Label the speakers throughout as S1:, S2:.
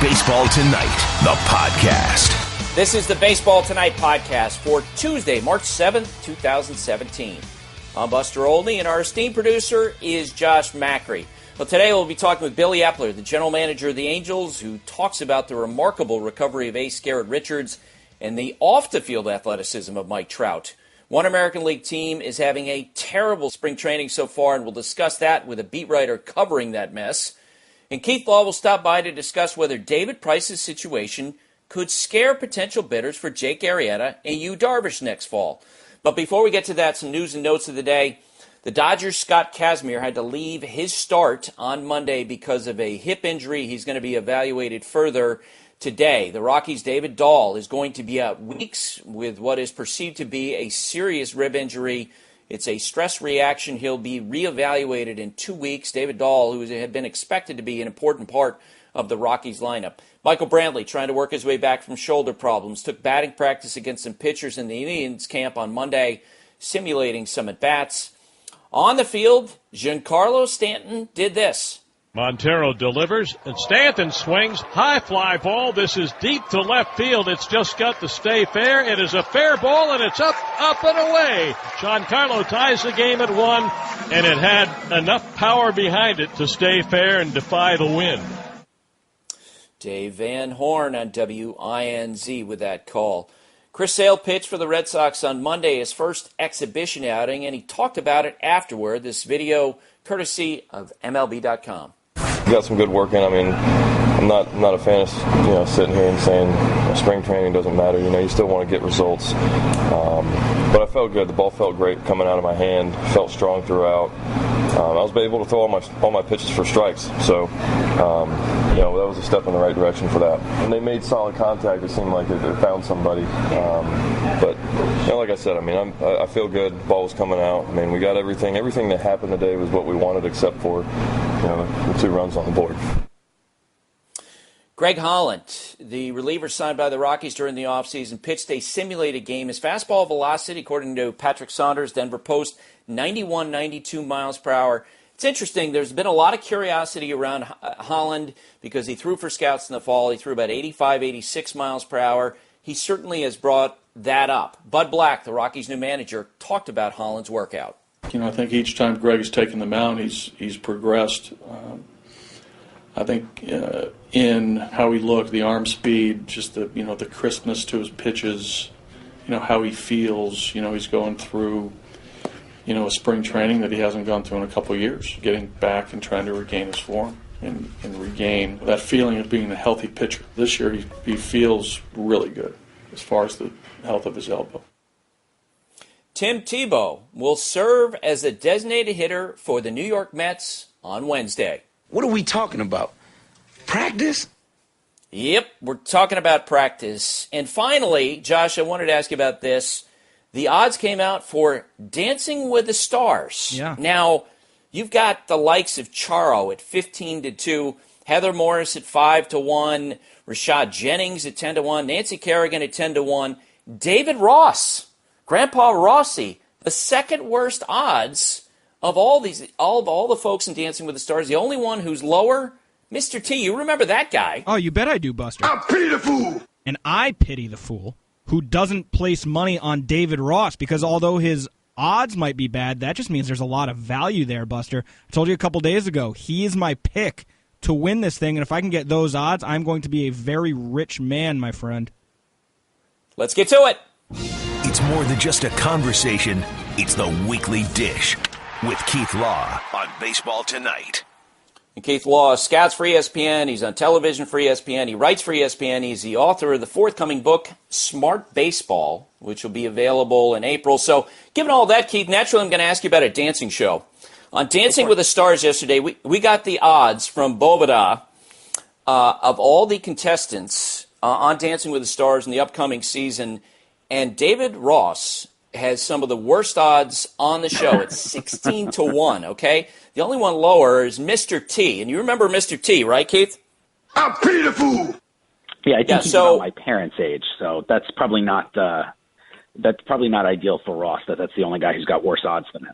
S1: Baseball Tonight, the podcast.
S2: This is the Baseball Tonight podcast for Tuesday, March 7th, 2017. I'm Buster Olney, and our esteemed producer is Josh Macri. Well, today we'll be talking with Billy Eppler, the general manager of the Angels, who talks about the remarkable recovery of ace Garrett Richards and the off-the-field athleticism of Mike Trout. One American League team is having a terrible spring training so far, and we'll discuss that with a beat writer covering that mess. And Keith Law will stop by to discuss whether David Price's situation could scare potential bidders for Jake Arrieta and Yu Darvish next fall. But before we get to that, some news and notes of the day. The Dodgers' Scott Kazmir had to leave his start on Monday because of a hip injury. He's going to be evaluated further today. The Rockies' David Dahl is going to be out weeks with what is perceived to be a serious rib injury. It's a stress reaction. He'll be reevaluated in 2 weeks. David Dahl, who had been expected to be an important part of the Rockies lineup. Michael Brantley, trying to work his way back from shoulder problems, took batting practice against some pitchers in the Indians camp on Monday, simulating some at-bats. On the field, Giancarlo Stanton did this.
S3: Montero delivers, and Stanton swings. High fly ball. This is deep to left field. It's just got to stay fair. It is a fair ball, and it's up and away. Giancarlo ties the game at 1, and it had enough power behind it to stay fair and defy the wind.
S2: Dave Van Horn on WINZ with that call. Chris Sale pitched for the Red Sox on Monday, his first exhibition outing, and he talked about it afterward. This video courtesy of MLB.com.
S4: Got some good work in. I mean, I'm not a fan of sitting here and saying spring training doesn't matter. You still want to get results. But I felt good. The ball felt great coming out of my hand. Felt strong throughout. I was able to throw all my pitches for strikes. So, that was a step in the right direction for that. And they made solid contact. It seemed like they found somebody. But like I said, I feel good. The ball was coming out. We got everything. Everything that happened today was what we wanted, except for the 2 runs on the board.
S2: Greg Holland, the reliever signed by the Rockies during the offseason, pitched a simulated game. His fastball velocity, according to Patrick Saunders, Denver Post, 91, 92 miles per hour. It's interesting. There's been a lot of curiosity around Holland because he threw for scouts in the fall. He threw about 85, 86 miles per hour. He certainly has brought that up. Bud Black, the Rockies' new manager, talked about Holland's workout.
S5: I think each time Greg has taken the mound, he's progressed. I think in how he looked, the arm speed, just the crispness to his pitches, how he feels. He's going through a spring training that he hasn't gone through in a couple of years, getting back and trying to regain his form and regain that feeling of being a healthy pitcher. This year he feels really good as far as the health of his elbow.
S2: Tim Tebow will serve as a designated hitter for the New York Mets on Wednesday.
S6: What are we talking about? Practice?
S2: Yep, we're talking about practice. And finally, Josh, I wanted to ask you about this. The odds came out for Dancing with the Stars.
S7: Yeah.
S2: Now, you've got the likes of Charo at 15-2, Heather Morris at 5-1, Rashad Jennings at 10-1, Nancy Kerrigan at 10-1, David Ross, Grandpa Rossi, the second worst odds of all the folks in Dancing with the Stars. The only one who's lower, Mr. T. You remember that guy?
S7: Oh, you bet I do, Buster.
S6: I pity the fool.
S7: And I pity the fool who doesn't place money on David Ross, because although his odds might be bad, that just means there's a lot of value there, Buster. I told you a couple days ago, he is my pick to win this thing, and if I can get those odds, I'm going to be a very rich man, my friend.
S2: Let's get to it.
S1: It's more than just a conversation. It's the weekly dish with Keith Law on Baseball Tonight.
S2: And Keith Law scouts for ESPN. He's on television for ESPN. He writes for ESPN. He's the author of the forthcoming book, Smart Baseball, which will be available in April. So given all that, Keith, naturally I'm going to ask you about a dancing show. On Dancing with the Stars yesterday, we got the odds from Bovada of all the contestants on Dancing with the Stars in the upcoming season. And David Ross has some of the worst odds on the show. It's 16-1, okay? The only one lower is Mr. T. And you remember Mr. T, right, Keith?
S6: I pity the fool.
S8: Yeah, I think he's about my parents' age, so that's probably not ideal for Ross. That's the only guy who's got worse odds than him.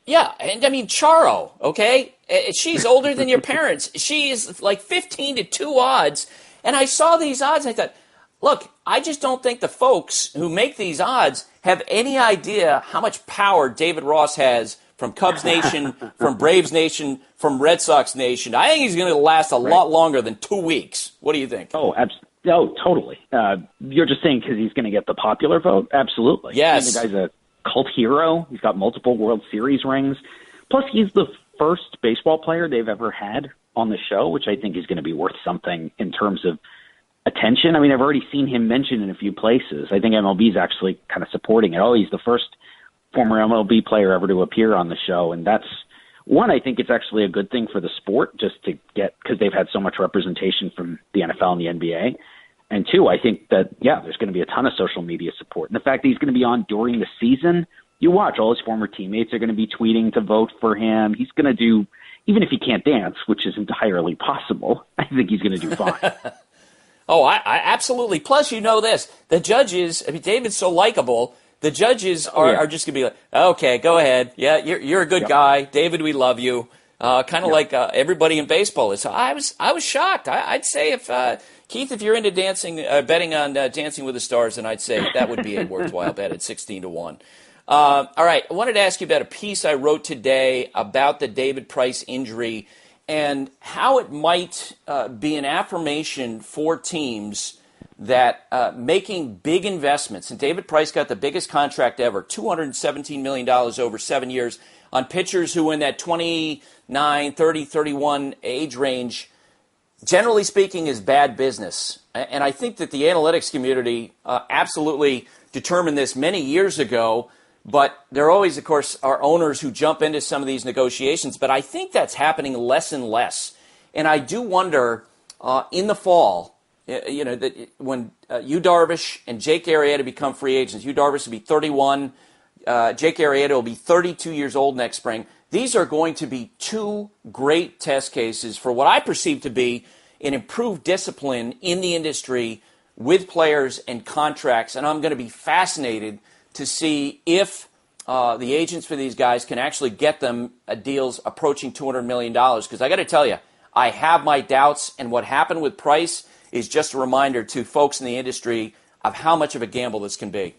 S2: Yeah, and I mean, Charo, okay? She's older than your parents. She is like 15 to 2 odds. And I saw these odds and I thought, look, I just don't think the folks who make these odds have any idea how much power David Ross has from Cubs Nation, from Braves Nation, from Red Sox Nation. I think he's going to last a lot longer than 2 weeks. What do you think?
S8: Oh, totally. You're just saying because he's going to get the popular vote? Absolutely.
S2: Yes.
S8: I mean, the guy's a cult hero. He's got multiple World Series rings. Plus, he's the first baseball player they've ever had on the show, which I think is going to be worth something in terms of attention. I mean, I've already seen him mentioned in a few places. I think MLB's actually kind of supporting it. Oh, he's the first former MLB player ever to appear on the show. And that's one, I think it's actually a good thing for the sport just to get, because they've had so much representation from the NFL and the NBA. And two, I think that, there's going to be a ton of social media support. And the fact that he's going to be on during the season, you watch, all his former teammates are going to be tweeting to vote for him. He's going to do, even if he can't dance, which is entirely possible, I think he's going to do fine.
S2: Oh, I absolutely. Plus, you know this, the judges, I mean, David's so likable, the judges are just going to be like, okay, go ahead. Yeah, you're a good guy. David, we love you. Kind of like everybody in baseball is. So I was shocked. I'd say if Keith, if you're into dancing, betting on Dancing with the Stars, then I'd say that would be a worthwhile bet at 16 to 1. All right, I wanted to ask you about a piece I wrote today about the David Price injury and how it might be an affirmation for teams that making big investments, and David Price got the biggest contract ever, $217 million over 7 years, on pitchers who in that 29, 30, 31 age range, generally speaking, is bad business. And I think that the analytics community absolutely determined this many years ago, but there always, of course, are owners who jump into some of these negotiations. But I think that's happening less and less. And I do wonder in the fall, that when Yu Darvish and Jake Arrieta become free agents, Yu Darvish will be 31, Jake Arrieta will be 32 years old next spring. These are going to be two great test cases for what I perceive to be an improved discipline in the industry with players and contracts. And I'm going to be fascinated to see if the agents for these guys can actually get them deals approaching $200 million. Because I got to tell you, I have my doubts. And what happened with Price is just a reminder to folks in the industry of how much of a gamble this can be.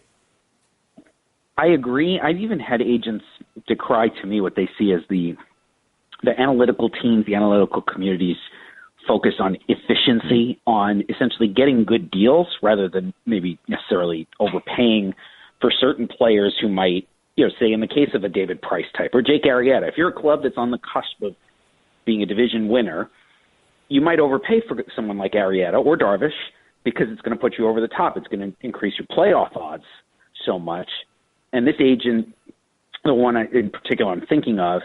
S8: I agree. I've even had agents decry to me what they see as the analytical teams, the analytical communities focus on efficiency, on essentially getting good deals rather than maybe necessarily overpaying for certain players who might, say in the case of a David Price type or Jake Arrieta, if you're a club that's on the cusp of being a division winner, you might overpay for someone like Arrieta or Darvish because it's going to put you over the top. It's going to increase your playoff odds so much. And this agent, the one in particular I'm thinking of,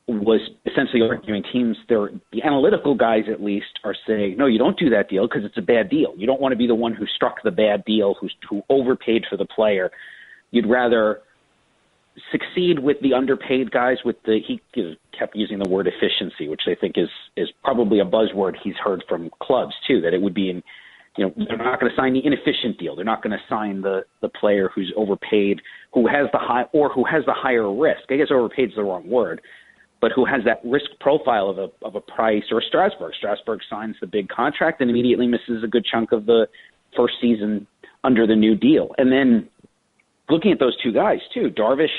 S8: was essentially arguing teams, the analytical guys at least, are saying, no, you don't do that deal because it's a bad deal. You don't want to be the one who struck the bad deal, who overpaid for the player. You'd rather succeed with the underpaid guys he kept using the word efficiency, which I think is probably a buzzword he's heard from clubs too, that it would be they're not going to sign the inefficient deal. They're not going to sign the player who's overpaid, who has the higher risk. I guess overpaid is the wrong word, but who has that risk profile of a Price or a Strasburg. Strasburg signs the big contract and immediately misses a good chunk of the first season under the new deal. And then looking at those two guys too, Darvish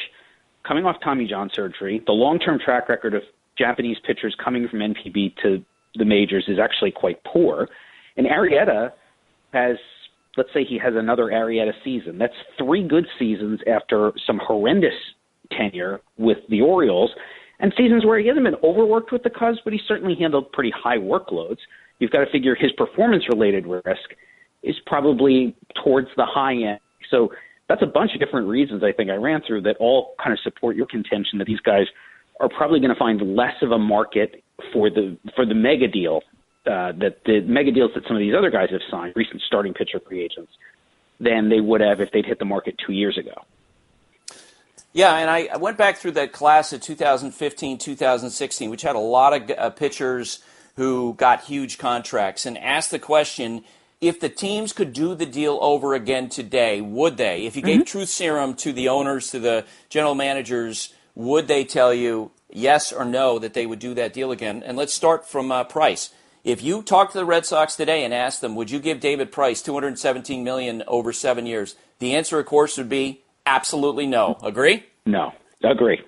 S8: coming off Tommy John surgery, the long-term track record of Japanese pitchers coming from NPB to the majors is actually quite poor. And Arrieta has, let's say he has another Arrieta season. That's 3 good seasons after some horrendous tenure with the Orioles, and seasons where he hasn't been overworked with the Cubs, but he certainly handled pretty high workloads. You've got to figure his performance-related risk is probably towards the high end. So that's a bunch of different reasons I think I ran through that all kind of support your contention that these guys are probably going to find less of a market for the mega deal, that the mega deals that some of these other guys have signed, recent starting pitcher free agents, than they would have if they'd hit the market 2 years ago.
S2: Yeah, and I went back through that class of 2015, 2016, which had a lot of pitchers who got huge contracts, and asked the question, if the teams could do the deal over again today, would they? If you gave truth serum to the owners, to the general managers, would they tell you yes or no that they would do that deal again? And let's start from Price. If you talk to the Red Sox today and ask them, would you give David Price $217 million over 7 years? The answer, of course, would be absolutely no. Agree?
S8: No. Agree.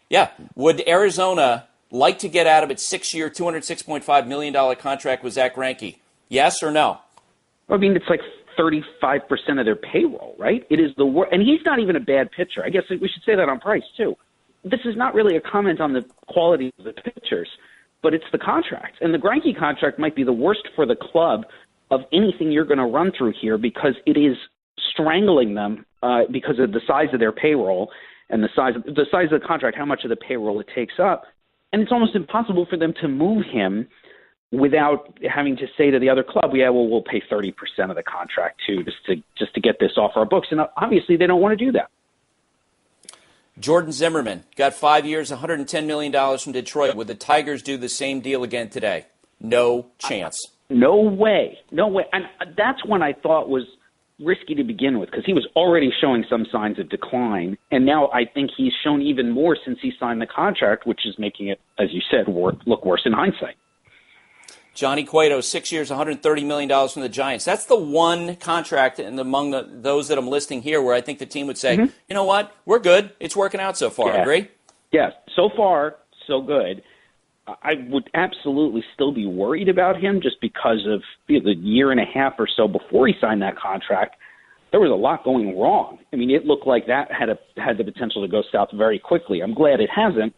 S2: Yeah. Would Arizona like to get out of its 6-year, $206.5 million contract with Zach Greinke? Yes or no?
S8: I mean, it's like 35% of their payroll, right? It is the worst. And he's not even a bad pitcher. I guess we should say that on Price, too. This is not really a comment on the quality of the pitchers, but it's the contract. And the Greinke contract might be the worst for the club of anything you're going to run through here because it is strangling them because of the size of their payroll and the size of the contract, how much of the payroll it takes up. And it's almost impossible for them to move him without having to say to the other club, yeah, well, we'll pay 30% of the contract too, just to get this off our books. And obviously they don't want to do that.
S2: Jordan Zimmerman got 5 years, $110 million from Detroit. Would the Tigers do the same deal again today? No chance.
S8: No way. And that's one I thought was risky to begin with because he was already showing some signs of decline. And now I think he's shown even more since he signed the contract, which is making it, as you said, look worse in hindsight.
S2: Johnny Cueto, 6 years, $130 million from the Giants. That's the one contract among those that I'm listing here where I think the team would say, you know what, we're good. It's working out so far.
S8: Yeah.
S2: Agree?
S8: Yeah, so far, so good. I would absolutely still be worried about him just because of the year and a half or so before he signed that contract. There was a lot going wrong. I mean, it looked like that had the potential to go south very quickly. I'm glad it hasn't.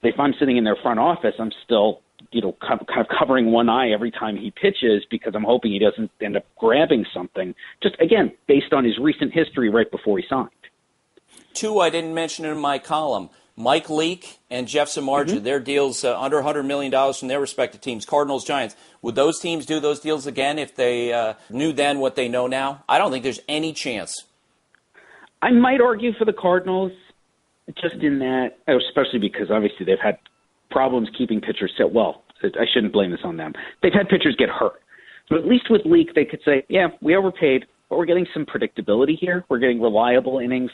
S8: If I'm sitting in their front office, I'm still kind of covering one eye every time he pitches because I'm hoping he doesn't end up grabbing something, just, again, based on his recent history right before he signed.
S2: Two I didn't mention in my column. Mike Leake and Jeff Samardzija, their deals under $100 million from their respective teams, Cardinals, Giants. Would those teams do those deals again if they knew then what they know now? I don't think there's any chance.
S8: I might argue for the Cardinals, just in that, especially because obviously they've had problems keeping pitchers set. Well, I shouldn't blame this on them. They've had pitchers get hurt. But at least with Leake, they could say, yeah, we overpaid, but we're getting some predictability here. We're getting reliable innings.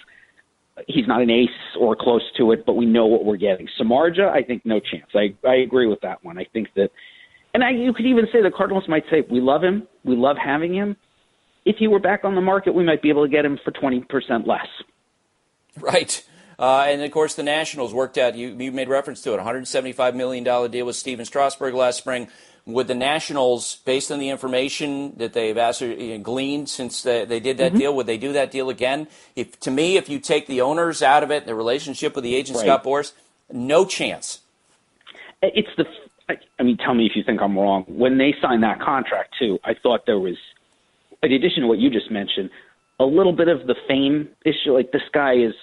S8: He's not an ace or close to it, but we know what we're getting. Samardzija, I think no chance. I agree with that one. I think that, and you could even say the Cardinals might say, we love him. We love having him. If he were back on the market, we might be able to get him for 20% less.
S2: Right. And, of course, the Nationals worked out, you made reference to it, $175 million deal with Steven Strasburg last spring. Would the Nationals, based on the information that they've gleaned since they did that deal, would they do that deal again? To me, if you take the owners out of it, the relationship with the agent, right, Scott Boras, no chance.
S8: Tell me if you think I'm wrong. When they signed that contract, too, I thought there was, in addition to what you just mentioned, a little bit of the fame issue. Like, this guy is,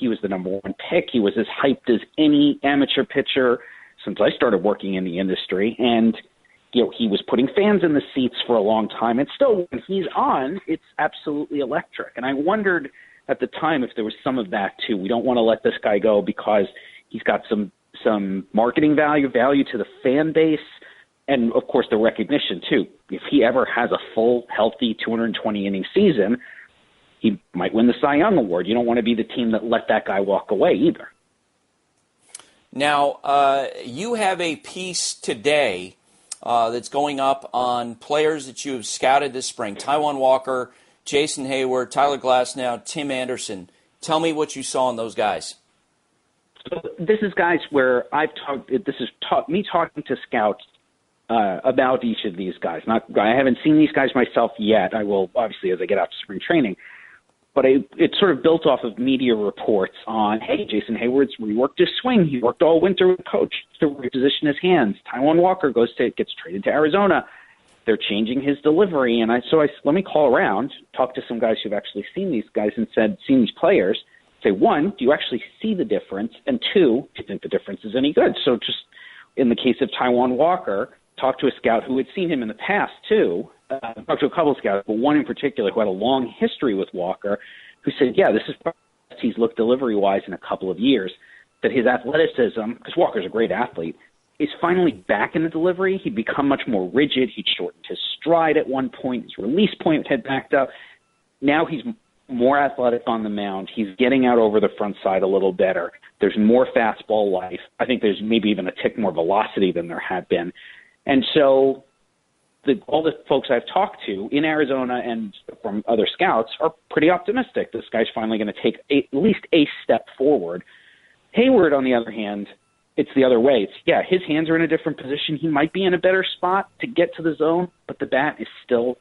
S8: he was the number one pick. He was as hyped as any amateur pitcher since I started working in the industry. And, he was putting fans in the seats for a long time. And still, when he's on, it's absolutely electric. And I wondered at the time if there was some of that, too. We don't want to let this guy go because he's got some marketing value to the fan base, and, of course, the recognition, too. If he ever has a full, healthy 220-inning season, he might win the Cy Young Award. You don't want to be the team that let that guy walk away either.
S2: Now, you have a piece today that's going up on players that you have scouted this spring. Taijuan Walker, Jason Hayward, Tyler Glasnow, Tim Anderson. Tell me what you saw in those guys.
S8: So this is guys where I've talked. This is me talking to scouts about each of these guys. I haven't seen these guys myself yet. I will, obviously, as I get out to spring training. But it sort of built off of media reports on, hey, Jason Hayward's reworked his swing. He worked all winter with coach to reposition his hands. Taijuan Walker gets traded to Arizona. They're changing his delivery. And so let me call around, talk to some guys who've actually seen these guys and seen these players. Say, one, do you actually see the difference? And two, do you think the difference is any good? So just in the case of Taijuan Walker, talk to a scout who had seen him in the past, too. Talked to a couple of scouts, but one in particular who had a long history with Walker, who said, yeah, this is probably the best he's looked delivery-wise in a couple of years, that his athleticism, because Walker's a great athlete, is finally back in the delivery. He'd become much more rigid. He'd shortened his stride at one point. His release point had backed up. Now he's more athletic on the mound. He's getting out over the front side a little better. There's more fastball life. I think there's maybe even a tick more velocity than there had been. And so all the folks I've talked to in Arizona and from other scouts are pretty optimistic. This guy's finally going to take at least a step forward. Hayward, on the other hand, it's the other way. His hands are in a different position. He might be in a better spot to get to the zone, but the bat is still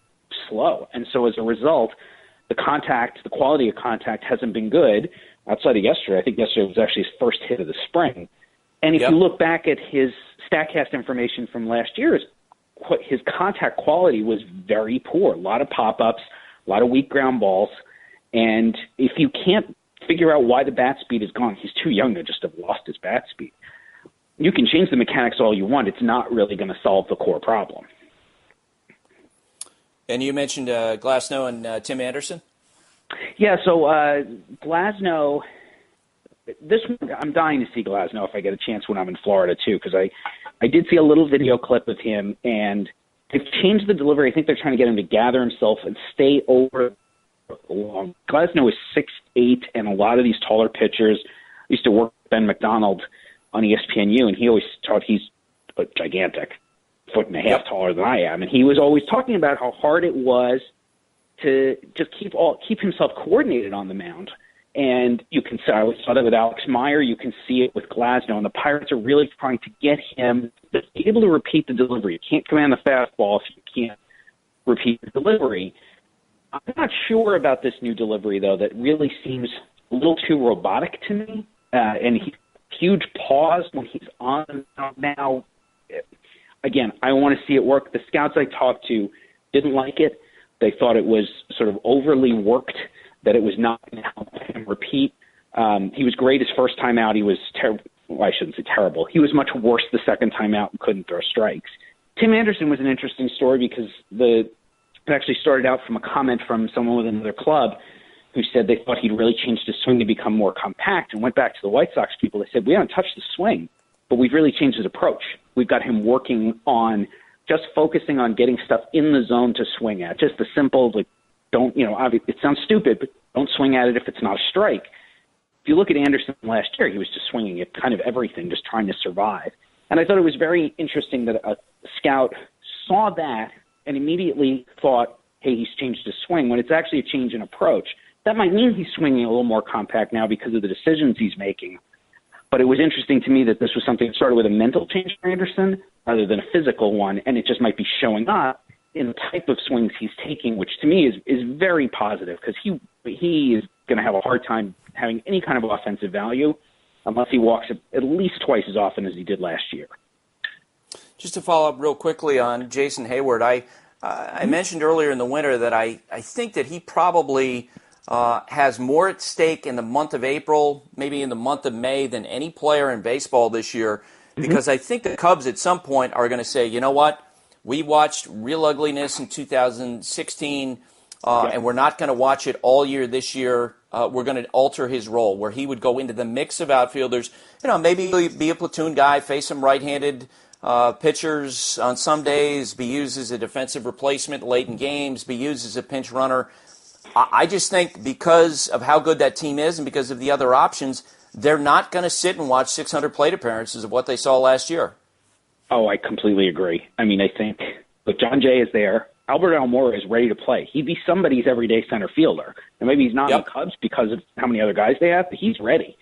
S8: slow. And so as a result, the quality of contact hasn't been good outside of yesterday. I think yesterday was actually his first hit of the spring. And if you look back at his StatCast information from last year, his contact quality was very poor. A lot of pop-ups, a lot of weak ground balls. And if you can't figure out why the bat speed is gone, he's too young to just have lost his bat speed. You can change the mechanics all you want. It's not really going to solve the core problem.
S2: And you mentioned Glasnow and Tim Anderson?
S8: Yeah, so Glasnow, I'm dying to see Glasnow if I get a chance when I'm in Florida, too, because I did see a little video clip of him, and they've changed the delivery. I think they're trying to get him to gather himself and stay over long. Glasnow is 6'8", and a lot of these taller pitchers used to work with Ben McDonald on ESPNU, and he always thought he's gigantic, 1.5 taller than I am, and he was always talking about how hard it was to just keep himself coordinated on the mound. And you can see, I saw that with Alex Meyer. You can see it with Glasnow, and the Pirates are really trying to get him to be able to repeat the delivery. You can't command the fastball if you can't repeat the delivery. I'm not sure about this new delivery, though. That really seems a little too robotic to me. And huge pause when he's on the mound now. Again, I want to see it work. The scouts I talked to didn't like it. They thought it was sort of overly worked, that it was not going to help him repeat. He was great his first time out. He was terrible. Well, I shouldn't say terrible. He was much worse the second time out and couldn't throw strikes. Tim Anderson was an interesting story because it actually started out from a comment from someone with another club who said they thought he'd really changed his swing to become more compact, and went back to the White Sox people. They said, we haven't touched the swing, but we've really changed his approach. We've got him working on just focusing on getting stuff in the zone to swing at. Just the simple, don't, it sounds stupid, but don't swing at it if it's not a strike. If you look at Anderson last year, he was just swinging at kind of everything, just trying to survive. And I thought it was very interesting that a scout saw that and immediately thought, hey, he's changed his swing, when it's actually a change in approach. That might mean he's swinging a little more compact now because of the decisions he's making. But it was interesting to me that this was something that started with a mental change for Anderson rather than a physical one, and it just might be showing up in the type of swings he's taking, which to me is very positive, because he is going to have a hard time having any kind of offensive value unless he walks at least twice as often as he did last year.
S2: Just to follow up real quickly on Jason Hayward, I mentioned earlier in the winter that I think that he probably has more at stake in the month of April, maybe in the month of May, than any player in baseball this year, because I think the Cubs at some point are going to say, you know what, we watched real ugliness in 2016, and we're not going to watch it all year this year. We're going to alter his role, where he would go into the mix of outfielders, maybe be a platoon guy, face some right-handed pitchers on some days, be used as a defensive replacement late in games, be used as a pinch runner. I just think because of how good that team is and because of the other options, they're not going to sit and watch 600 plate appearances of what they saw last year.
S8: Oh, I completely agree. I mean, I think John Jay is there. Albert Almora is ready to play. He'd be somebody's everyday center fielder. And maybe he's not in the Cubs because of how many other guys they have, but he's ready.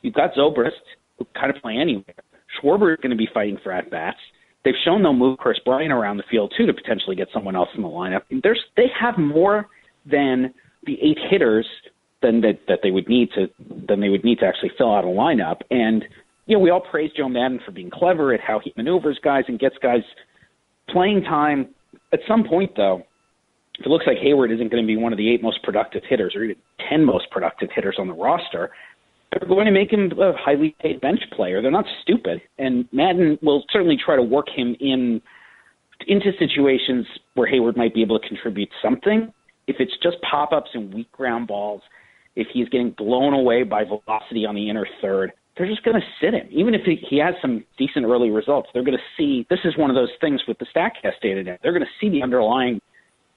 S8: You've got Zobrist, who kind of play anywhere. Schwarber is going to be fighting for at-bats. They've shown they'll move Chris Bryant around the field, too, to potentially get someone else in the lineup. They have more than the 8 hitters that they would need to actually fill out a lineup. And we all praise Joe Madden for being clever at how he maneuvers guys and gets guys playing time. At some point, though, if it looks like Hayward isn't going to be one of the 8 most productive hitters or even 10 most productive hitters on the roster, they're going to make him a highly paid bench player. They're not stupid, and Madden will certainly try to work him into situations where Hayward might be able to contribute something. If it's just pop-ups and weak ground balls, if he's getting blown away by velocity on the inner third, they're just going to sit him. Even if he has some decent early results, they're going to see – this is one of those things with the StatCast data now. They're going to see the underlying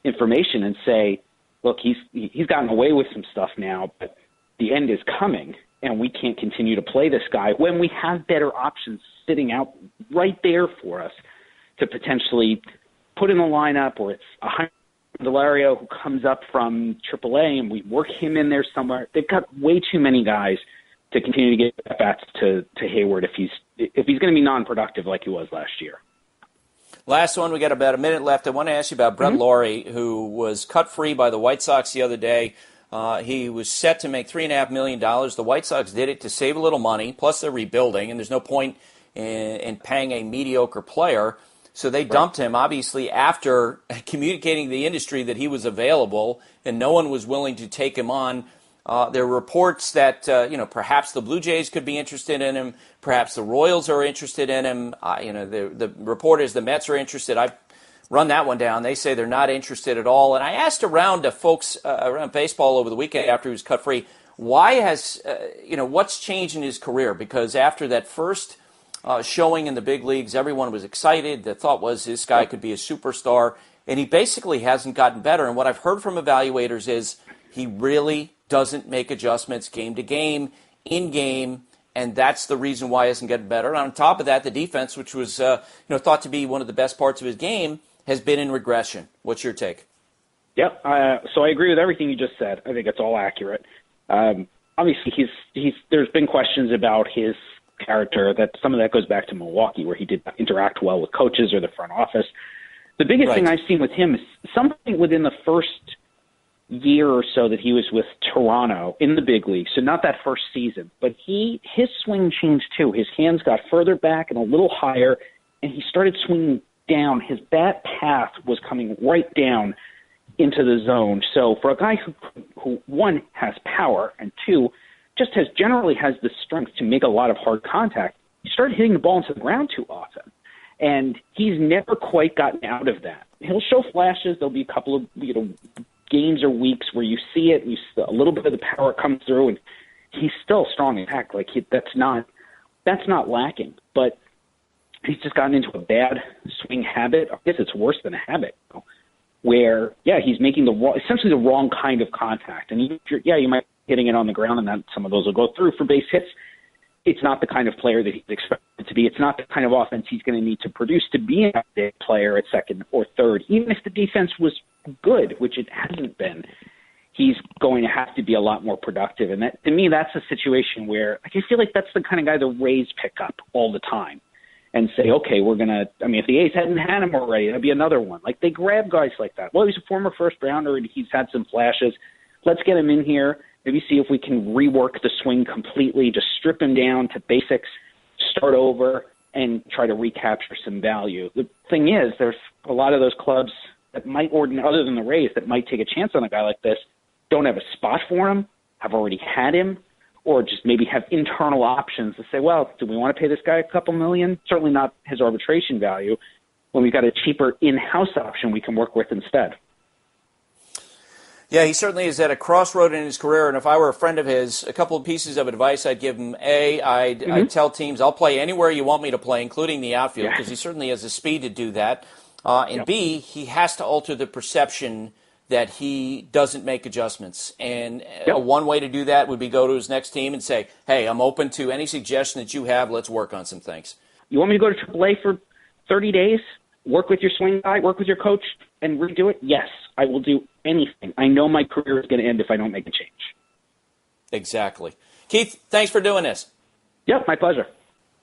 S8: information and say, look, he's gotten away with some stuff now, but the end is coming, and we can't continue to play this guy when we have better options sitting out right there for us to potentially put in the lineup, or it's a Delario who comes up from AAA and we work him in there somewhere. They've got way too many guys to continue to get at-bats to Hayward if he's going to be non-productive like he was last year.
S2: Last one, we got about a minute left. I want to ask you about Brett Laurie, who was cut free by the White Sox the other day. He was set to make $3.5 million. The White Sox did it to save a little money, plus they're rebuilding, and there's no point in paying a mediocre player. So they dumped him, obviously, after communicating to the industry that he was available, and no one was willing to take him on. There are reports that perhaps the Blue Jays could be interested in him, perhaps the Royals are interested in him. The report is the Mets are interested. I've run that one down. They say they're not interested at all. And I asked around to folks around baseball over the weekend after he was cut free, why has what's changed in his career? Because after that first showing in the big leagues, everyone was excited. The thought was this guy could be a superstar, and he basically hasn't gotten better. And what I've heard from evaluators is he really doesn't make adjustments game to game, in game, and that's the reason why he isn't getting better. And on top of that, the defense, which was thought to be one of the best parts of his game, has been in regression. What's your take?
S8: Yep. So I agree with everything you just said. I think it's all accurate. Obviously, there's been questions about his character. That some of that goes back to Milwaukee, where he did not interact well with coaches or the front office. The biggest thing I've seen with him is something within the first year or so that he was with Toronto in the big league. So not that first season, but his swing changed too. His hands got further back and a little higher, and he started swinging down. His bat path was coming right down into the zone. So for a guy who one, has power, and two, just generally has the strength to make a lot of hard contact, he started hitting the ball into the ground too often. And he's never quite gotten out of that. He'll show flashes. There'll be a couple of games or weeks where you see it, and a little bit of the power comes through, and he's still strong and packed. Like that's not lacking. But he's just gotten into a bad swing habit. I guess it's worse than a habit, where he's making essentially the wrong kind of contact. And you might be hitting it on the ground, and that some of those will go through for base hits. It's not the kind of player that he's expected to be. It's not the kind of offense he's going to need to produce to be an everyday player at second or third. Even if the defense was good, which it hasn't been, he's going to have to be a lot more productive. And that, to me, that's a situation where I feel like that's the kind of guy the Rays pick up all the time and say, okay, we're going to – if the A's hadn't had him already, that'd be another one. Like, they grab guys like that. Well, he's a former first-rounder, and he's had some flashes. Let's get him in here. Maybe see if we can rework the swing completely, just strip him down to basics, start over, and try to recapture some value. The thing is, there's a lot of those clubs that might, other than the Rays, that might take a chance on a guy like this, don't have a spot for him, have already had him, or just maybe have internal options to say, well, do we want to pay this guy a couple million? Certainly not his arbitration value, when we've got a cheaper in-house option we can work with instead.
S2: Yeah, he certainly is at a crossroad in his career, and if I were a friend of his, a couple of pieces of advice I'd give him. I'd tell teams, I'll play anywhere you want me to play, including the outfield, because he certainly has the speed to do that. And B, he has to alter the perception that he doesn't make adjustments. And one way to do that would be go to his next team and say, hey, I'm open to any suggestion that you have. Let's work on some things.
S8: You want me to go to AAA for 30 days, work with your swing guy, work with your coach, and redo it? Yes, I will do anything. I know my career is going to end if I don't make a change.
S2: Exactly. Keith, thanks for doing this.
S8: Yep, my pleasure.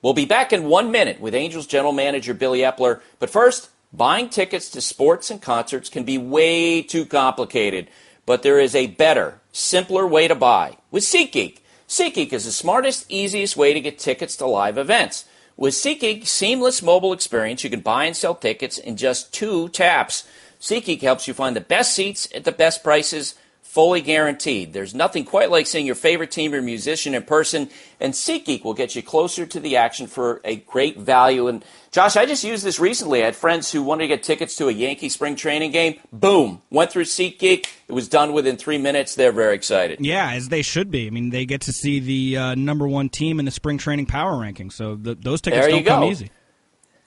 S2: We'll be back in 1 minute with Angels general manager Billy Eppler. But first, buying tickets to sports and concerts can be way too complicated. But there is a better, simpler way to buy with SeatGeek. SeatGeek is the smartest, easiest way to get tickets to live events. With SeatGeek's seamless mobile experience, you can buy and sell tickets in just 2 taps. SeatGeek helps you find the best seats at the best prices, fully guaranteed. There's nothing quite like seeing your favorite team or musician in person, and SeatGeek will get you closer to the action for a great value. And Josh, I just used this recently. I had friends who wanted to get tickets to a Yankee spring training game. Boom. Went through SeatGeek. It was done within 3 minutes. They're very excited.
S7: Yeah, as they should be. I mean, they get to see the number one team in the spring training power ranking, so those tickets don't come easy.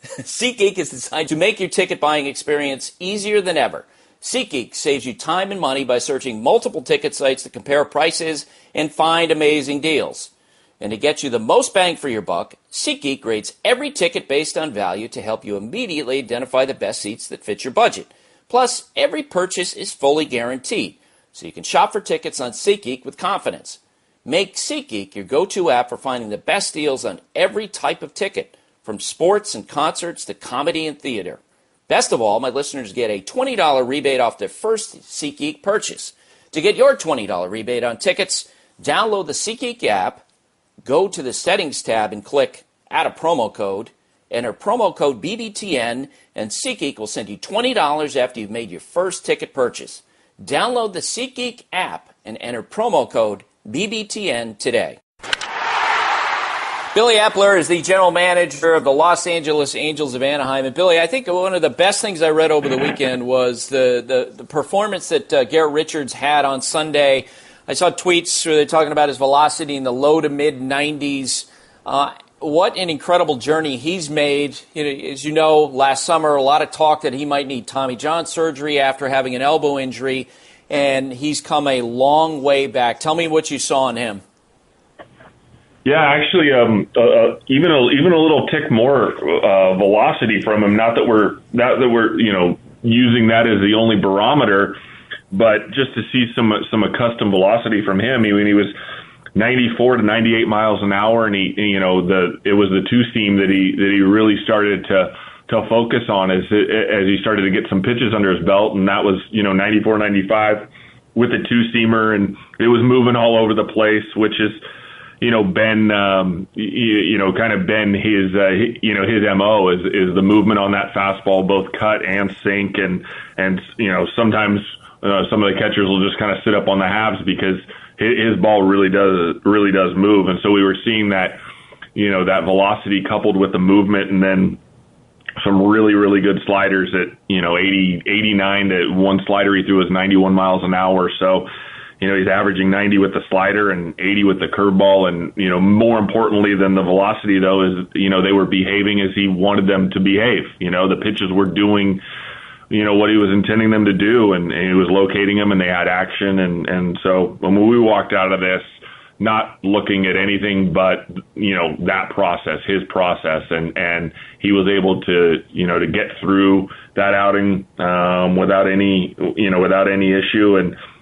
S2: SeatGeek is designed to make your ticket buying experience easier than ever. SeatGeek saves you time and money by searching multiple ticket sites to compare prices and find amazing deals. And to get you the most bang for your buck, SeatGeek rates every ticket based on value to help you immediately identify the best seats that fit your budget. Plus, every purchase is fully guaranteed, so you can shop for tickets on SeatGeek with confidence. Make SeatGeek your go-to app for finding the best deals on every type of ticket, from sports and concerts to comedy and theater. Best of all, my listeners get a $20 rebate off their first SeatGeek purchase. To get your $20 rebate on tickets, download the SeatGeek app, go to the Settings tab and click Add a Promo Code, enter promo code BBTN, and SeatGeek will send you $20 after you've made your first ticket purchase. Download the SeatGeek app and enter promo code BBTN today. Billy Eppler is the general manager of the Los Angeles Angels of Anaheim. And Billy, I think one of the best things I read over the weekend was the performance that Garrett Richards had on Sunday. I saw tweets where they're talking about his velocity in the low to mid 90s. What an incredible journey he's made. As you know, last summer, a lot of talk that he might need Tommy John surgery after having an elbow injury, and he's come a long way back. Tell me what you saw in him.
S9: Yeah, actually, even a little tick more velocity from him. Not that we're using that as the only barometer, but just to see some accustomed velocity from him. I mean, he was 94 to 98 miles an hour, and it was the two seam that he really started to focus on as he started to get some pitches under his belt, and that was 94, 95 with the two seamer, and it was moving all over the place, which is been kind of been his MO is the movement on that fastball, both cut and sink, and sometimes some of the catchers will just kind of sit up on the halves because his ball really does move, and so we were seeing that that velocity coupled with the movement, and then some really, really good sliders at 80, 89. To one slider he threw was 91 miles an hour, so he's averaging 90 with the slider and 80 with the curveball, and more importantly than the velocity though is they were behaving as he wanted them to behave. The pitches were doing what he was intending them to do, and he was locating them, and they had action, and so when we walked out of this, not looking at anything but that process, his process, and he was able to to get through that outing without any issue,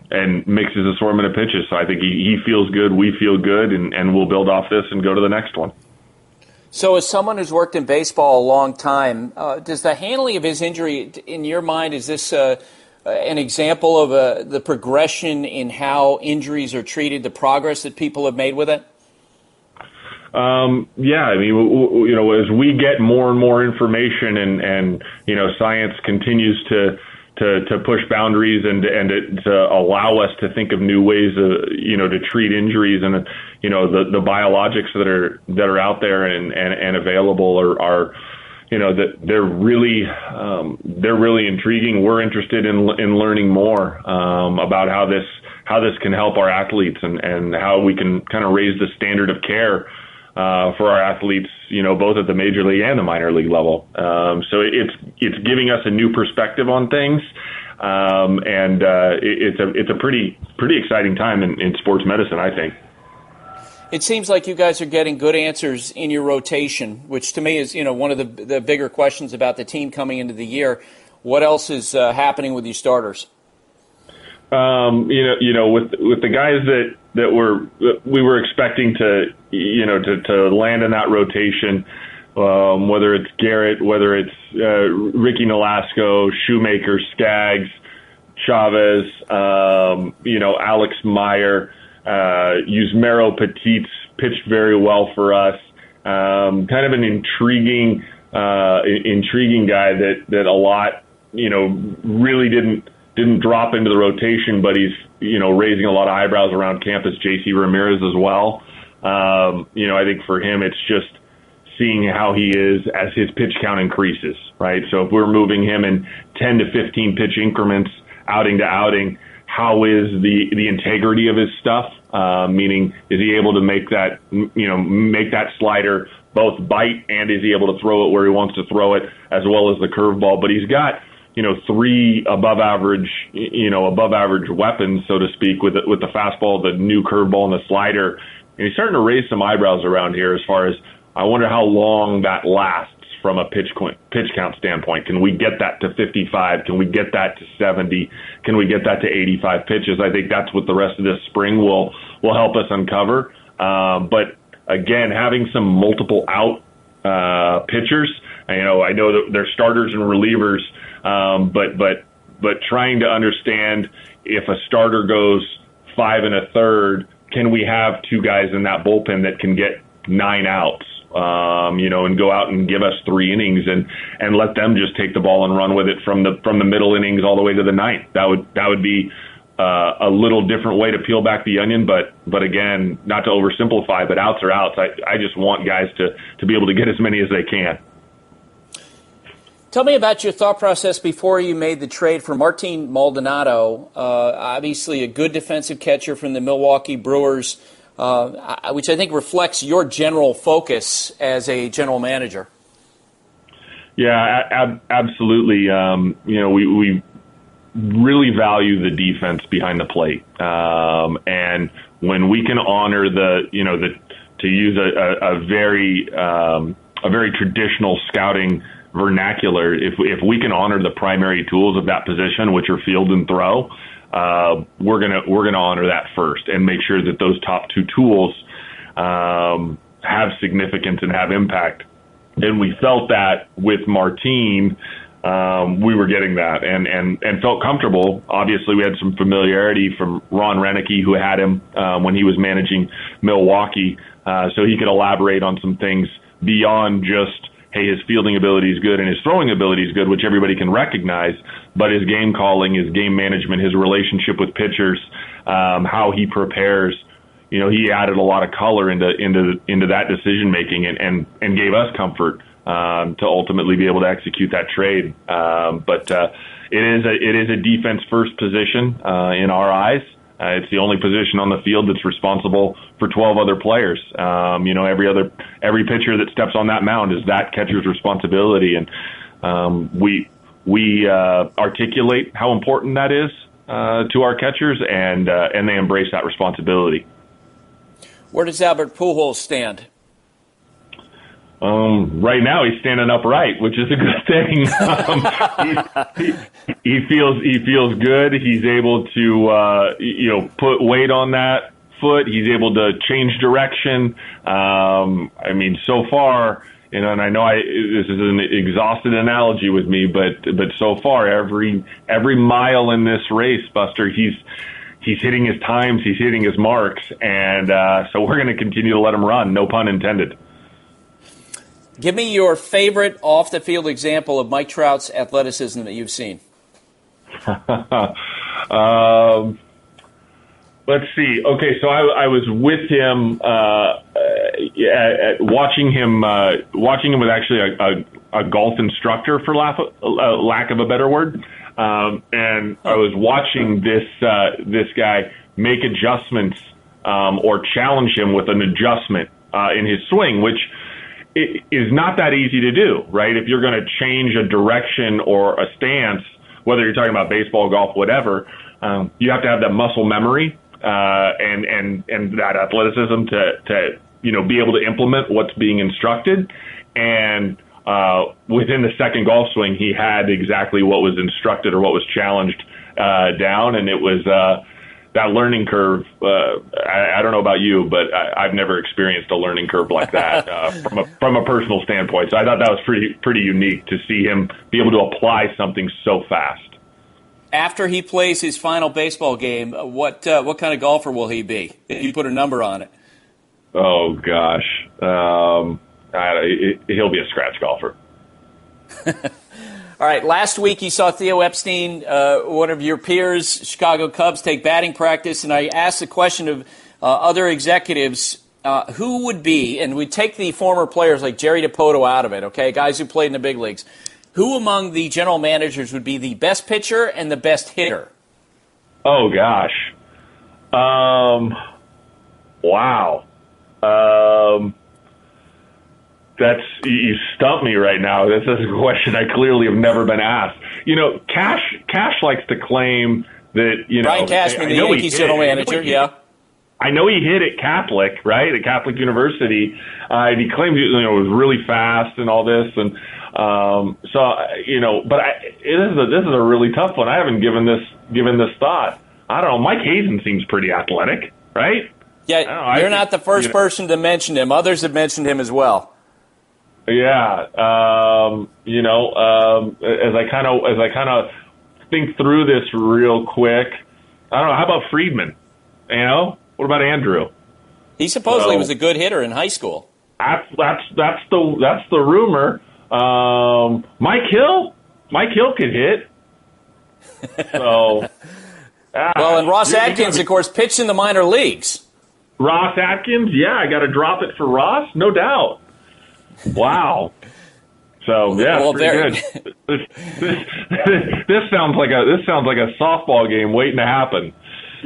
S9: and mixes his assortment of pitches. So I think he feels good, we feel good, and we'll build off this and go to the next one.
S2: So as someone who's worked in baseball a long time, does the handling of his injury, in your mind, is this an example of the progression in how injuries are treated, the progress that people have made with it?
S9: Yeah, I mean, as we get more and more information and science continues to push boundaries and to allow us to think of new ways to treat injuries, and the biologics that are out there and available are that they're really intriguing. We're interested in learning more about how this can help our athletes and how we can kind of raise the standard of care for our athletes, both at the major league and the minor league level. So it's giving us a new perspective on things, and it's a pretty exciting time in sports medicine, I think.
S2: It seems like you guys are getting good answers in your rotation, which to me is one of the bigger questions about the team coming into the year. What else is happening with your starters?
S9: With the guys that we were expecting to land in that rotation, whether it's Garrett, whether it's Ricky Nolasco, Shoemaker, Skaggs, Chavez, Alex Meyer, Yusmeiro Petit's pitched very well for us. Kind of an intriguing guy that a lot really didn't drop into the rotation, but he's raising a lot of eyebrows around campus. JC Ramirez as well. I think for him it's just seeing how he is as his pitch count increases, right? So if we're moving him in 10 to 15 pitch increments, outing to outing, how is the integrity of his stuff? Meaning, is he able to make that slider both bite, and is he able to throw it where he wants to throw it, as well as the curveball? But he's got three above average weapons, so to speak, with the fastball, the new curveball, and the slider. And he's starting to raise some eyebrows around here as far as, I wonder how long that lasts from a pitch count standpoint. Can we get that to 55? Can we get that to 70? Can we get that to 85 pitches? I think that's what the rest of this spring will help us uncover. But again, having some multiple out pitchers, I know that they're starters and relievers, but trying to understand, if a starter goes 5 1/3, can we have two guys in that bullpen that can get 9 outs? And go out and give us 3 innings and let them just take the ball and run with it from the middle innings all the way to the 9th. That would be a little different way to peel back the onion, but again, not to oversimplify, but outs are outs. I just want guys to be able to get as many as they can.
S2: Tell me about your thought process before you made the trade for Martin Maldonado, obviously a good defensive catcher from the Milwaukee Brewers, which I think reflects your general focus as a general manager.
S9: Yeah, absolutely. We really value the defense behind the plate, and when we can honor to use a very traditional scouting vernacular, if we can honor the primary tools of that position, which are field and throw, we're gonna honor that first and make sure that those top 2 tools have significance and have impact. And we felt that with Martin, we were getting that and felt comfortable. Obviously, we had some familiarity from Ron Renicky, who had him when he was managing Milwaukee, so he could elaborate on some things beyond just, hey, his fielding ability is good and his throwing ability is good, which everybody can recognize, but his game calling, his game management, his relationship with pitchers, how he prepares, he added a lot of color into that decision making and gave us comfort to ultimately be able to execute that trade. But it is a defense first position in our eyes. It's the only position on the field that's responsible for 12 other players. Every pitcher that steps on that mound is that catcher's responsibility, and we articulate how important that is to our catchers, and they embrace that responsibility.
S2: Where does Albert Pujols stand?
S9: Right now he's standing upright, which is a good thing. He feels good. He's able to put weight on that foot. He's able to change direction. So far, and I know this is an exhausted analogy with me, but so far every mile in this race, Buster, he's hitting his times, he's hitting his marks, and so we're going to continue to let him run. No pun intended.
S2: Give me your favorite off-the-field example of Mike Trout's athleticism that you've seen.
S9: Let's see. Okay, so I was with him, watching him with actually a golf instructor, for lack of a better word, and I was watching this guy make adjustments or challenge him with an adjustment in his swing, which it is not that easy to do, right? If you're going to change a direction or a stance, whether you're talking about baseball, golf, whatever, you have to have that muscle memory and that athleticism to be able to implement what's being instructed. And within the second golf swing, he had exactly what was instructed or what was challenged down, and it was that learning curve. I don't know about you, but I've never experienced a learning curve like that from a personal standpoint. So I thought that was pretty unique to see him be able to apply something so fast.
S2: After he plays his final baseball game, what kind of golfer will he be? If you put a number on it.
S9: Oh gosh, he'll be a scratch golfer.
S2: All right, last week you saw Theo Epstein, one of your peers, Chicago Cubs, take batting practice, and I asked the question of other executives, who would be, and we take the former players like Jerry DiPoto out of it, okay, guys who played in the big leagues, who among the general managers would be the best pitcher and the best hitter?
S9: Oh, gosh. Wow. you stumped me right now. This is a question I clearly have never been asked. Cash likes to claim that,
S2: Brian Cashman, the Yankees general manager, yeah.
S9: I know he hit at Catholic, right, at Catholic University, and he claimed it was really fast and all this, and but this is a really tough one. I haven't given this thought. I don't know. Mike Hazen seems pretty athletic, right?
S2: Yeah, you're not the first person to mention him. Others have mentioned him as well.
S9: Yeah, as I kind of think through this real quick, I don't know. How about Friedman? What about Andrew?
S2: He supposedly was a good hitter in high school.
S9: That's the rumor. Mike Hill could hit. So,
S2: well, and Ross Atkins, of course, pitched in the minor leagues.
S9: Ross Atkins, yeah, I got to drop it for Ross, no doubt. Wow. So yeah, well, pretty good. This sounds like a softball game waiting to happen.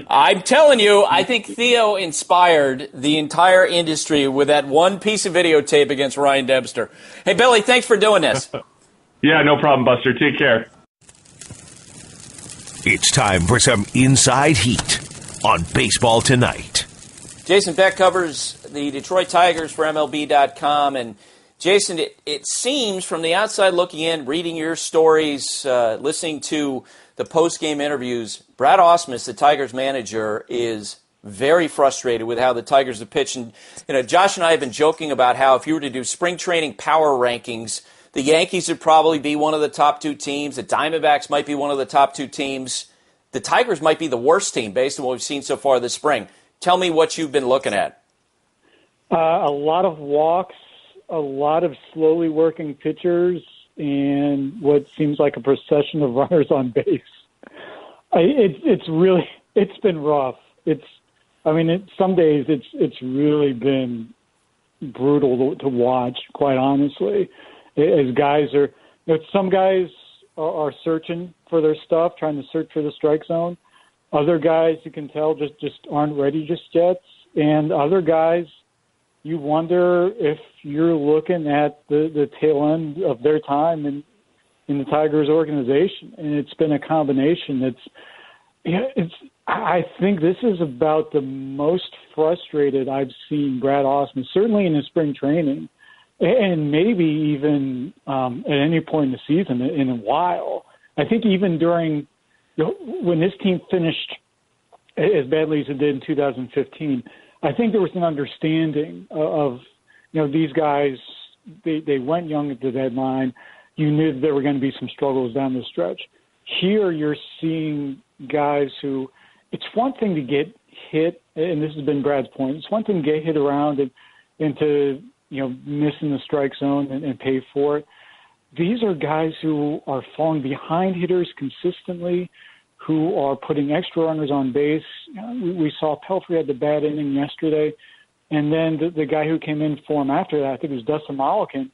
S2: I'm telling you, I think Theo inspired the entire industry with that one piece of videotape against Ryan Dempster. Hey, Billy, thanks for doing this.
S9: Yeah, no problem, Buster. Take care.
S1: It's time for some Inside Heat on Baseball Tonight.
S2: Jason Beck covers the Detroit Tigers for MLB.com. And, Jason, it seems from the outside looking in, reading your stories, listening to the post-game interviews, Brad Ausmus, the Tigers manager, is very frustrated with how the Tigers have pitched. And, Josh and I have been joking about how if you were to do spring training power rankings, the Yankees would probably be one of the top two teams. The Diamondbacks might be one of the top two teams. The Tigers might be the worst team based on what we've seen so far this spring. Tell me what you've been looking at.
S10: A lot of walks, a lot of slowly working pitchers, and what seems like a procession of runners on base. It's been rough. Some days it's really been brutal to watch, quite honestly. As guys are, some guys are searching for their stuff, trying to search for the strike zone. Other guys, you can tell, just aren't ready just yet. And other guys, you wonder if you're looking at the tail end of their time in the Tigers organization. And it's been a combination. I think this is about the most frustrated I've seen Brad Ausmus, certainly in his spring training, and maybe even at any point in the season in a while. I think even during when this team finished as badly as it did in 2015, I think there was an understanding of these guys, they went young at the deadline. You knew that there were going to be some struggles down the stretch. Here you're seeing guys who, it's one thing to get hit, and this has been Brad's point, it's one thing to get hit around and to, missing the strike zone and pay for it. These are guys who are falling behind hitters consistently, who are putting extra runners on base. We saw Pelfrey had the bad inning yesterday, and then the guy who came in for him after that, I think it was Dustin Mollican,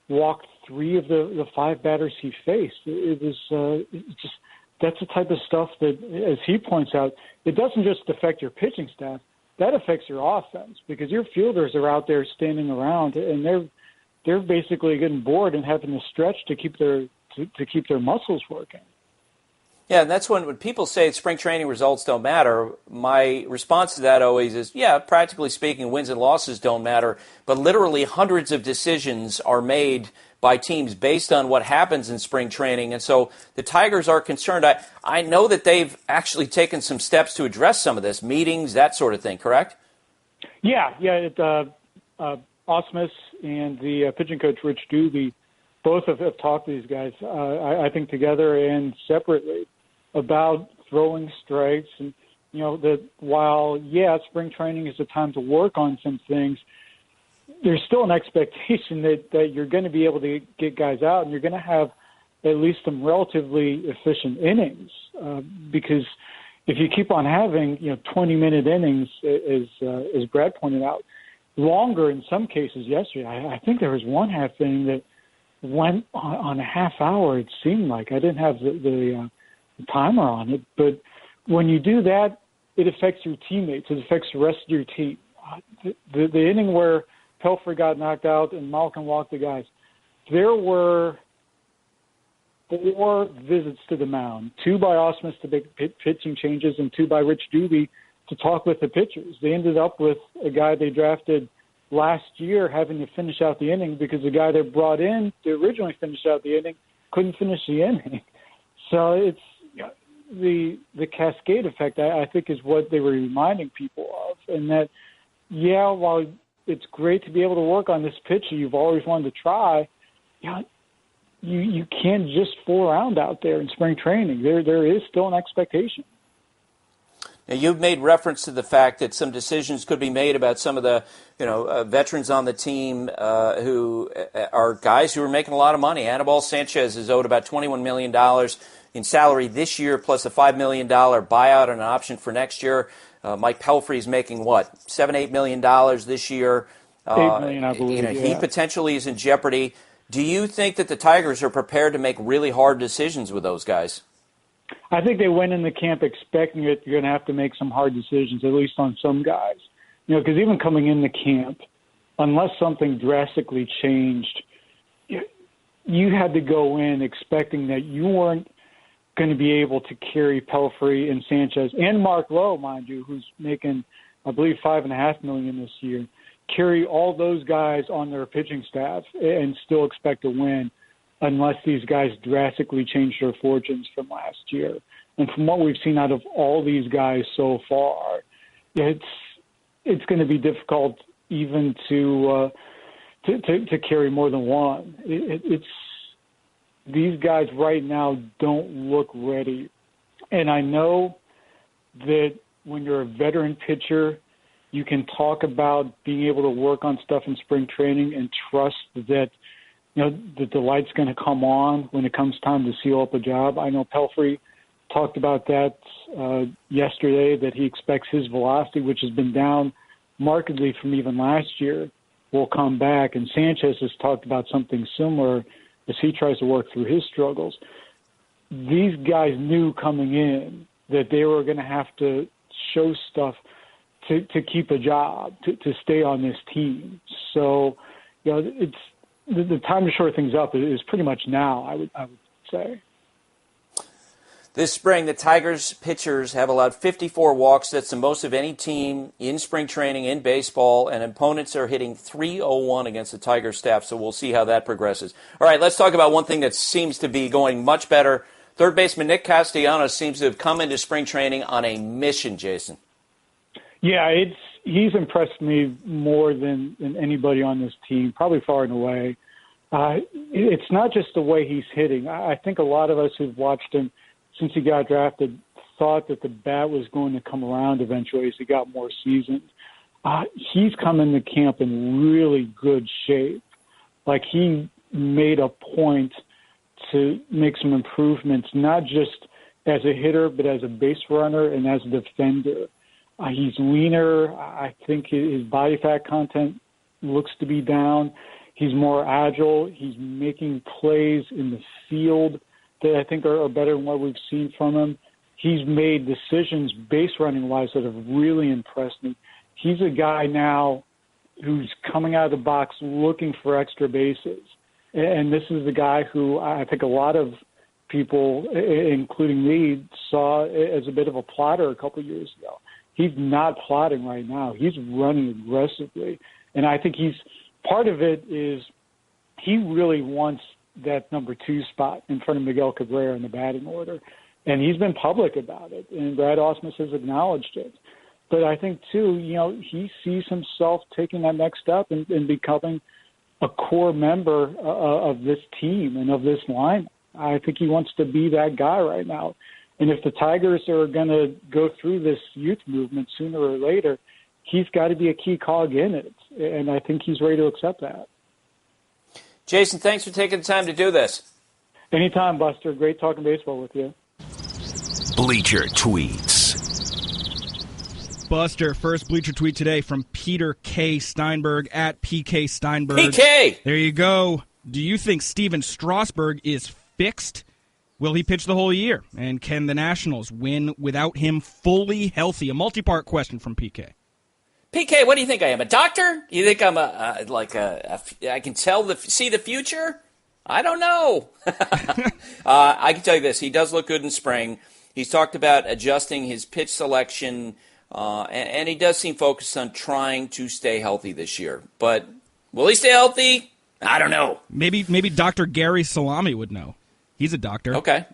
S10: walked 3 of the 5 batters he faced. That's the type of stuff that, as he points out, it doesn't just affect your pitching staff. That affects your offense because your fielders are out there standing around and they're basically getting bored and having to stretch to keep their muscles working.
S2: Yeah, and that's when people say spring training results don't matter. My response to that always is, yeah, practically speaking, wins and losses don't matter, but literally hundreds of decisions are made by teams based on what happens in spring training. And so the Tigers are concerned. I know that they've actually taken some steps to address some of this, meetings, that sort of thing, correct?
S10: Yeah. Ausmus and the pitching coach, Rich Doobie, both have talked to these guys, I think together and separately, about throwing strikes. And, that while, spring training is a time to work on some things, there's still an expectation that you're going to be able to get guys out and you're going to have at least some relatively efficient innings because if you keep on having 20-minute innings, as Brad pointed out, longer in some cases yesterday. I think there was one half inning that went on a half hour. It seemed like I didn't have the timer on it, but when you do that, it affects your teammates. It affects the rest of your team. The inning where Pelfrey got knocked out and Malkin walked the guys, there were 4 visits to the mound, 2 by Ausmus to make pitching changes and 2 by Rich Doobie to talk with the pitchers. They ended up with a guy they drafted last year having to finish out the inning because the guy they brought in to originally finish out the inning couldn't finish the inning. So it's the cascade effect, I think, is what they were reminding people of. And that, yeah, while it's great to be able to work on this pitch that you've always wanted to try, you can't just fool around out there in spring training. There is still an expectation.
S2: Now, you've made reference to the fact that some decisions could be made about some of the, veterans on the team who are guys who are making a lot of money. Anibal Sanchez is owed about $21 million in salary this year, plus a $5 million buyout and an option for next year. Mike Pelfrey is making, $7-8 million this year.
S10: $8 million, I believe.
S2: He potentially is in jeopardy. Do you think that the Tigers are prepared to make really hard decisions with those guys?
S10: I think they went in the camp expecting it. You're going to have to make some hard decisions, at least on some guys. Because even coming in the camp, unless something drastically changed, you had to go in expecting that you weren't going to be able to carry Pelfrey and Sanchez and Mark Lowe, mind you, who's making, I believe, $5.5 million this year, carry all those guys on their pitching staff and still expect to win, unless these guys drastically change their fortunes from last year. And from what we've seen out of all these guys so far, it's going to be difficult even to carry more than one. It's these guys right now don't look ready. And I know that when you're a veteran pitcher, you can talk about being able to work on stuff in spring training and trust that that the light's going to come on when it comes time to seal up a job. I know Pelfrey talked about that yesterday, that he expects his velocity, which has been down markedly from even last year, will come back. And Sanchez has talked about something similar as he tries to work through his struggles. These guys knew coming in that they were going to have to show stuff to keep a job, to stay on this team. So, it's the time to shore things up is pretty much now, I would say.
S2: This spring, the Tigers pitchers have allowed 54 walks. That's the most of any team in spring training in baseball, and opponents are hitting .301 against the Tigers staff, so we'll see how that progresses. All right, let's talk about one thing that seems to be going much better. Third baseman Nick Castellanos seems to have come into spring training on a mission, Jason.
S10: Yeah, he's impressed me more than anybody on this team, probably far and away. It's not just the way he's hitting. I think a lot of us who've watched him since he got drafted thought that the bat was going to come around eventually as he got more seasoned. He's come into camp in really good shape. Like, he made a point to make some improvements, not just as a hitter, but as a base runner and as a defender. He's leaner. I think his body fat content looks to be down. He's more agile. He's making plays in the field that I think are better than what we've seen from him. He's made decisions base running wise that have really impressed me. He's a guy now who's coming out of the box looking for extra bases. And this is the guy who I think a lot of people, including me, saw as a bit of a plotter a couple of years ago. He's not plotting right now. He's running aggressively. And I think part of it is he really wants that number 2 spot in front of Miguel Cabrera in the batting order. And he's been public about it. And Brad Ausmus has acknowledged it. But I think, too, he sees himself taking that next step and becoming a core member of this team and of this lineup. I think he wants to be that guy right now. And if the Tigers are going to go through this youth movement sooner or later, he's got to be a key cog in it. And I think he's ready to accept that.
S2: Jason, thanks for taking the time to do this.
S10: Anytime, Buster. Great talking baseball with you.
S1: Bleacher Tweets.
S7: Buster, first Bleacher tweet today from Peter K. Steinberg at PK Steinberg.
S2: PK!
S7: There you go. Do you think Steven Strasburg is fixed? Will he pitch the whole year? And can the Nationals win without him fully healthy? A multi-part question from PK.
S2: PK, what do you think I am, a doctor? You think I'm I can see the future? I don't know. I can tell you this. He does look good in spring. He's talked about adjusting his pitch selection, and he does seem focused on trying to stay healthy this year. But will he stay healthy? I don't know.
S7: Maybe Dr. Gary Salami would know. He's a doctor.
S2: Okay.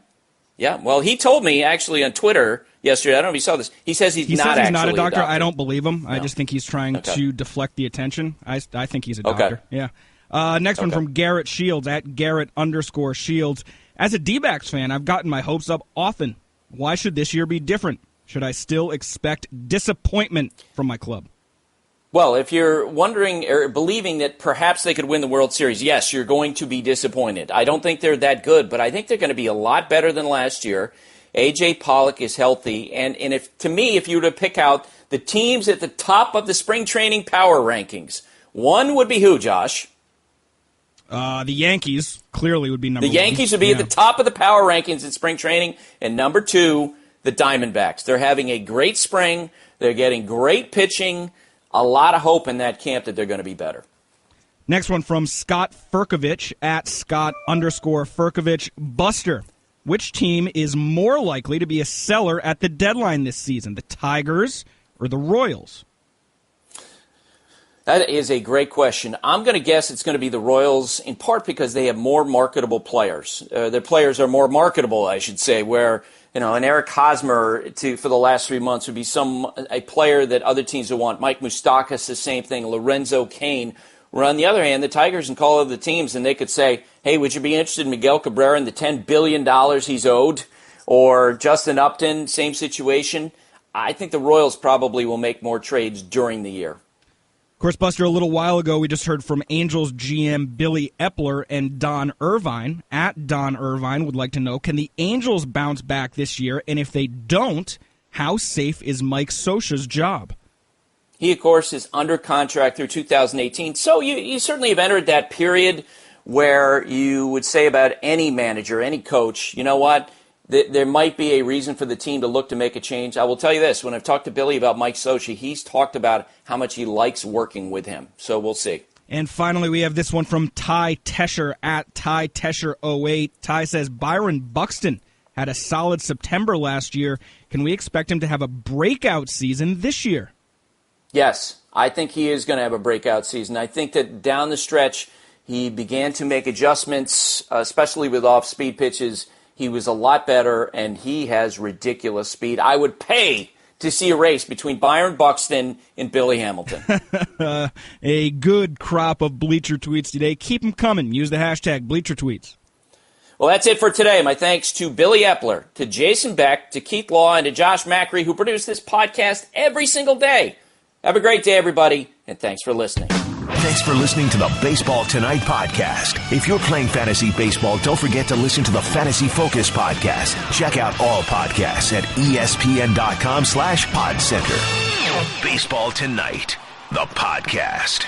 S2: Yeah, well, he told me actually on Twitter yesterday, I don't know if you saw this, he says he's not a doctor.
S7: I don't believe him. No. I just think he's trying to deflect the attention. I think he's a doctor. Okay. Yeah. Next one from Garrett Shields, at Garrett_Shields. As a D-backs fan, I've gotten my hopes up often. Why should this year be different? Should I still expect disappointment from my club?
S2: Well, if you're wondering or believing that perhaps they could win the World Series, yes, you're going to be disappointed. I don't think they're that good, but I think they're going to be a lot better than last year. A.J. Pollock is healthy, and if you were to pick out the teams at the top of the spring training power rankings, one would be who, Josh?
S7: The Yankees clearly would be number one.
S2: The Yankees would be at the top of the power rankings in spring training, and number two, the Diamondbacks. They're having a great spring. They're getting great pitching. A lot of hope in that camp that they're going to be better.
S7: Next one from Scott Furkovich, at Scott_Furkovich. Buster, which team is more likely to be a seller at the deadline this season, the Tigers or the Royals?
S2: That is a great question. I'm going to guess it's going to be the Royals, in part because they have more marketable players. Their players are more marketable, I should say, where an Eric Hosmer for the last 3 months would be a player that other teams would want. Mike Moustakas, the same thing. Lorenzo Cain. Where on the other hand, the Tigers can call other teams and they could say, hey, would you be interested in Miguel Cabrera and the $10 billion he's owed? Or Justin Upton, same situation. I think the Royals probably will make more trades during the year.
S7: Of course, Buster, a little while ago, we just heard from Angels GM Billy Eppler and Don Irvine. At Don Irvine would like to know, can the Angels bounce back this year? And if they don't, how safe is Mike Scioscia's job?
S2: He, of course, is under contract through 2018. So you certainly have entered that period where you would say about any manager, any coach, you know what? There might be a reason for the team to look to make a change. I will tell you this. When I've talked to Billy about Mike Scioscia, he's talked about how much he likes working with him. So we'll see.
S7: And finally, we have this one from Ty Tesher, at Ty Tesher08. Ty says, Byron Buxton had a solid September last year. Can we expect him to have a breakout season this year?
S2: Yes, I think he is going to have a breakout season. I think that down the stretch, he began to make adjustments, especially with off-speed pitches. He was a lot better, and he has ridiculous speed. I would pay to see a race between Byron Buxton and Billy Hamilton.
S7: A good crop of Bleacher Tweets today. Keep them coming. Use the hashtag Bleacher Tweets.
S2: Well, that's it for today. My thanks to Billy Eppler, to Jason Beck, to Keith Law, and to Josh Macri, who produce this podcast every single day. Have a great day, everybody, and thanks for listening.
S1: Thanks for listening to the Baseball Tonight podcast. If you're playing fantasy baseball, don't forget to listen to the Fantasy Focus podcast. Check out all podcasts at ESPN.com/PodCenter. Baseball Tonight, the podcast.